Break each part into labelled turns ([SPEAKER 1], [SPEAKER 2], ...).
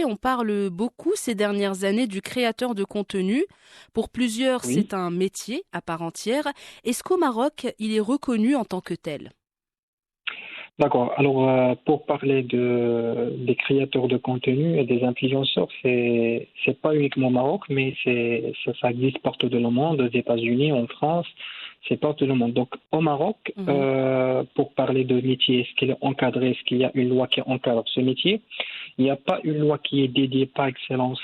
[SPEAKER 1] On parle beaucoup ces dernières années du créateur de contenu. Pour plusieurs,
[SPEAKER 2] Oui,
[SPEAKER 1] c'est un métier à part entière. Est-ce qu'au Maroc, il est reconnu en tant que tel?
[SPEAKER 2] d'accord. Alors, pour parler des créateurs de contenu et des influenceurs, c'est pas uniquement au Maroc, mais ça existe partout dans le monde, aux États-Unis, en France, c'est partout dans le monde. Donc, au Maroc,
[SPEAKER 1] Mhm.
[SPEAKER 2] pour parler de métier, est-ce qu'il est encadré, est-ce qu'il y a une loi qui encadre ce métier? Il n'y a pas une loi qui est dédiée par excellence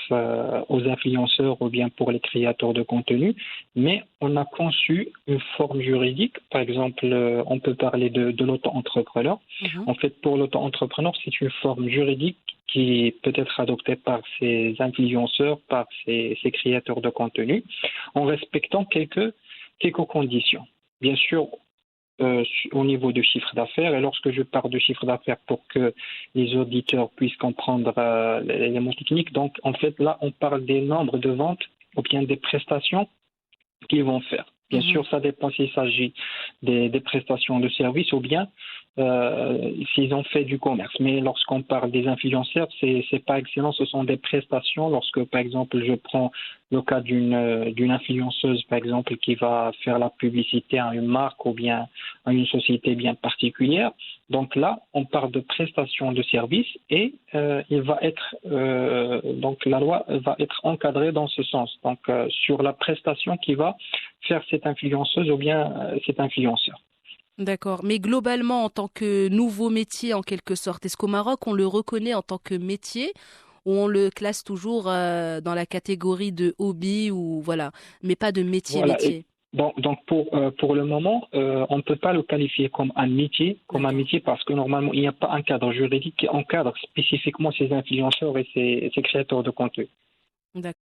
[SPEAKER 2] aux influenceurs ou bien pour les créateurs de contenu, mais on a conçu une forme juridique. Par exemple, on peut parler de l'auto-entrepreneur.
[SPEAKER 1] Mhm.
[SPEAKER 2] En fait, pour l'auto-entrepreneur, c'est une forme juridique qui peut être adoptée par ces influenceurs, par ces créateurs de contenu, en respectant quelques conditions. Bien sûr, au niveau du chiffre d'affaires. Et lorsque je parle de chiffre d'affaires pour que les auditeurs puissent comprendre l'élément technique, donc en fait là, on parle des nombres de ventes ou bien des prestations qu'ils vont faire. Bien
[SPEAKER 1] Mhm.
[SPEAKER 2] sûr, ça dépend s'il s'agit des prestations de services ou bien s'ils ont fait du commerce. Mais lorsqu'on parle des influenceurs, c'est par excellence, ce sont des prestations. Lorsque, par exemple, je prends le cas d'une influenceuse, par exemple, qui va faire la publicité à une marque ou bien à une société bien particulière. Donc là, on parle de prestations de services et donc la loi va être encadrée dans ce sens. Donc sur la prestation qui va faire cette influenceuse ou bien cet influenceur.
[SPEAKER 1] D'accord. Mais globalement, en tant que nouveau métier, en quelque sorte, est-ce qu'au Maroc, on le reconnaît en tant que métier ou on le classe toujours dans la catégorie de hobby ou voilà, mais pas de
[SPEAKER 2] Voilà. Et
[SPEAKER 1] métier-métier?
[SPEAKER 2] donc pour le moment, on ne peut pas le qualifier comme un
[SPEAKER 1] D'accord.
[SPEAKER 2] métier parce que normalement il n'y a pas un cadre juridique qui encadre spécifiquement ces influenceurs et ces créateurs de contenu.
[SPEAKER 1] D'accord.